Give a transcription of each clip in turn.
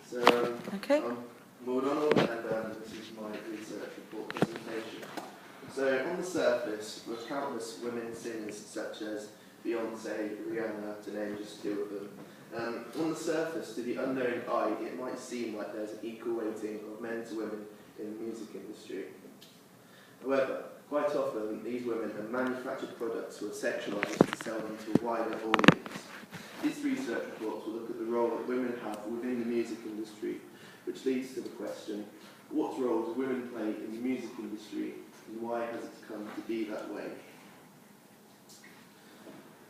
So, Okay. I'm Will Donald, and this is my research report presentation. So, on the surface, with countless women singers such as Beyonce, Rihanna, to name just two of them, on the surface, to the unknown eye, it might seem like there's an equal weighting of men to women in the music industry. However, quite often, these women have manufactured products who are sexualised to sell them to a wider audience. This research report will look at the role that women have within the music industry, which leads to the question, what role do women play in the music industry, and why has it come to be that way?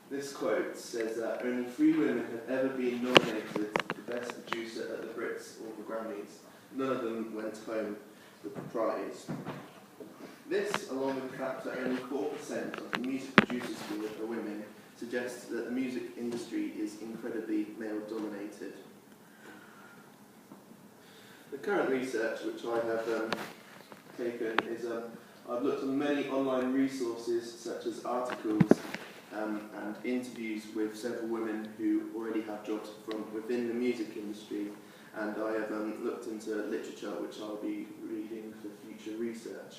This quote says that only 3 women have ever been nominated for Best Producer at the Brits or the Grammys. None of them went home with the prize. This, along with the fact that only 4% of the music producers field are women, suggests that the music industry is incredibly male-dominated. The current research which I have taken is, I've looked on many online resources such as articles and interviews with several women who already have jobs from within the music industry, and I have looked into literature which I'll be reading for future research.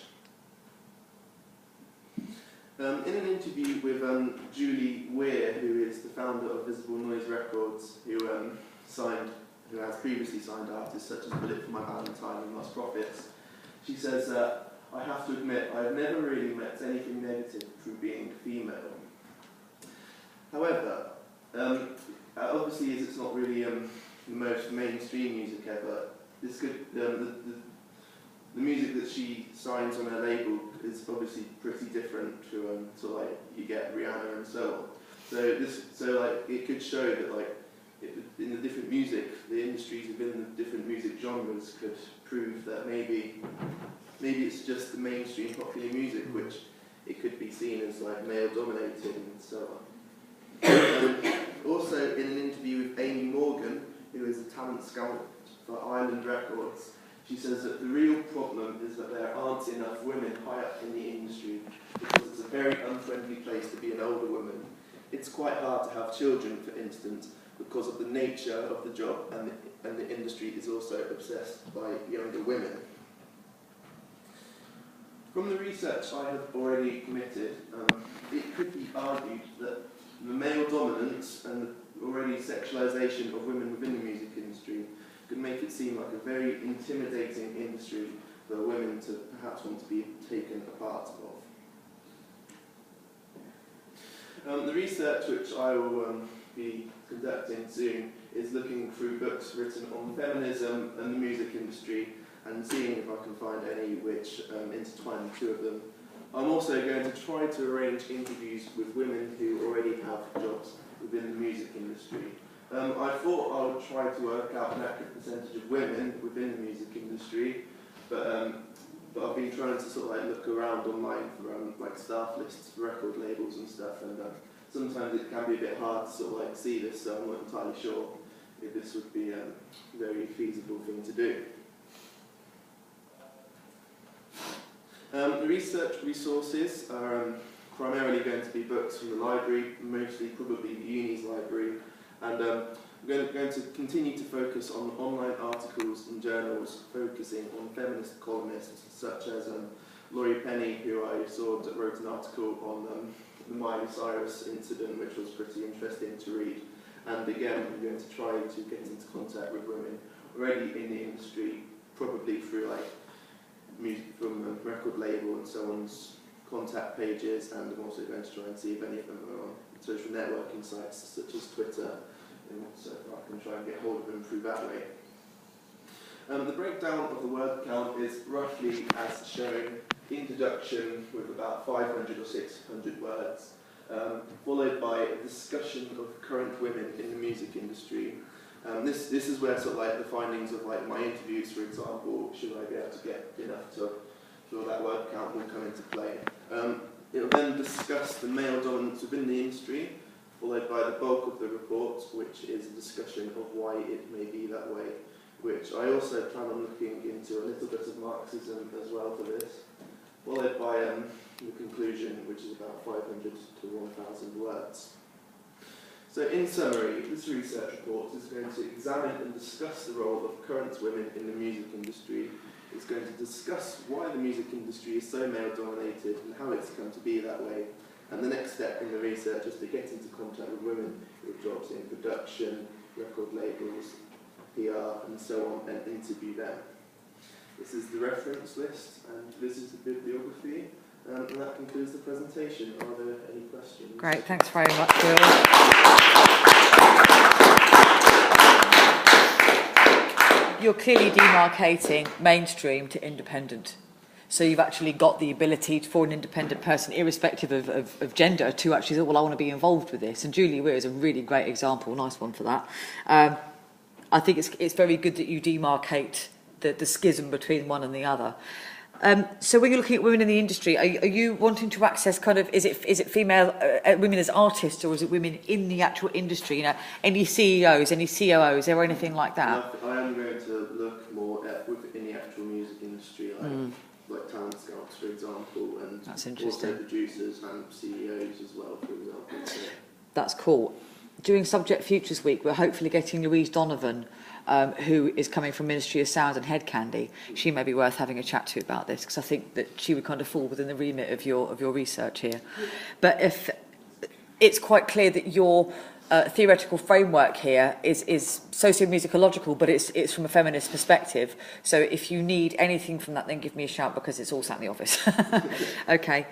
In an interview with Julie Weir, who is the founder of Visible Noise Records, who has previously signed artists such as Bullet for My Valentine and Lost Prophets, she says, I have to admit, I have never really met anything negative through being female. However, obviously as it's not really the most mainstream music ever, this could, the music that she signs on her label is obviously pretty different to like you get Rihanna and so on. So like it could show that like in the different music, the industries within the different music genres could prove that maybe it's just the mainstream popular music which it could be seen as like male dominated and so on. Also in an interview with Amy Morgan, who is a talent scout for Island Records, she says that the real problem is that there aren't enough women high up in the industry because it's a very unfriendly place to be an older woman. It's quite hard to have children, for instance, because of the nature of the job, and the industry is also obsessed by younger women. From the research I have already committed, it could be argued that the male dominance and the already sexualisation of women within the music industry could make it seem like a very intimidating industry for women to perhaps want to be taken a part of. The research which I will be conducting soon is looking through books written on feminism and the music industry and seeing if I can find any which intertwine the two of them. I'm also going to try to arrange interviews with women who already have jobs within the music industry. I thought I would try to work out an accurate percentage of women within the music industry, but I've been trying to sort of like look around online for like staff lists for record labels and stuff, and sometimes it can be a bit hard to sort of like see this, so I'm not entirely sure if this would be a very feasible thing to do. The research resources are primarily going to be books from the library, mostly probably the uni's library, and I'm going to continue to focus on online articles and journals focusing on feminist columnists such as Laurie Penny, who I saw that wrote an article on the Miley Cyrus incident, which was pretty interesting to read. And again, I'm going to try to get into contact with women already in the industry, probably through like music from a record label and so on's contact pages, and I'm also going to try and see if any of them are on social networking sites such as Twitter, and so I can try and get hold of them through that way. The breakdown of the word count is roughly as shown: introduction with about 500 or 600 words, followed by a discussion of current women in the music industry. This is where sort of like the findings of like my interviews, for example, should I be able to get enough to fill that word count, will come into play. It will then discuss the male dominance within the industry, followed by the bulk of the report, which is a discussion of why it may be that way, which I also plan on looking into a little bit of Marxism as well for this, followed by the conclusion, which is about 500 to 1,000 words. So in summary, this research report is going to examine and discuss the role of current women in the music industry. It's going to discuss why the music industry is so male-dominated and how it's come to be that way. And the next step in the research is to get into contact with women with jobs in production, record labels, PR, and so on, and interview them. This is the reference list, and this is the bibliography. And that concludes the presentation. Are there any questions? Great, thanks very much, Will. You're clearly demarcating mainstream to independent. So you've actually got the ability for an independent person, irrespective of gender, to actually say, well, I want to be involved with this. And Julie Weir is a really great example, nice one for that. I think it's very good that you demarcate the schism between one and the other. So when you're looking at women in the industry, are you wanting to access kind of, is it female women as artists, or is it women in the actual industry? You know, any CEOs, any COOs, or anything like that? I am going to look more at within the actual music industry, like talent scouts, for example, and that's interesting. Also producers and CEOs as well, for example. So. That's cool. During Subject Futures Week, we're hopefully getting Louise Donovan, who is coming from Ministry of Sound and Head Candy. She may be worth having a chat to about this, because I think that she would kind of fall within the remit of your research here. But if it's quite clear that your theoretical framework here is socio-musicological, but it's from a feminist perspective. So if you need anything from that, then give me a shout, because it's all sat in the office. Okay.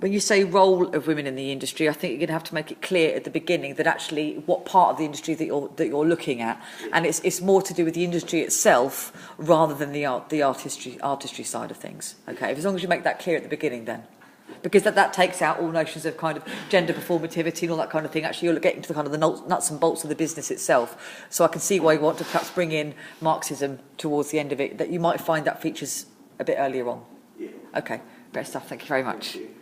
When you say role of women in the industry, I think you're going to have to make it clear at the beginning that actually what part of the industry that you're looking at, and it's more to do with the industry itself rather than the artistry side of things. Okay, as long as you make that clear at the beginning, then, because that takes out all notions of kind of gender performativity and all that kind of thing. Actually, you're getting to the kind of the nuts and bolts of the business itself. So I can see why you want to perhaps bring in Marxism towards the end of it. That you might find that features a bit earlier on. Yeah. Okay, great stuff. Thank you very much. Thank you.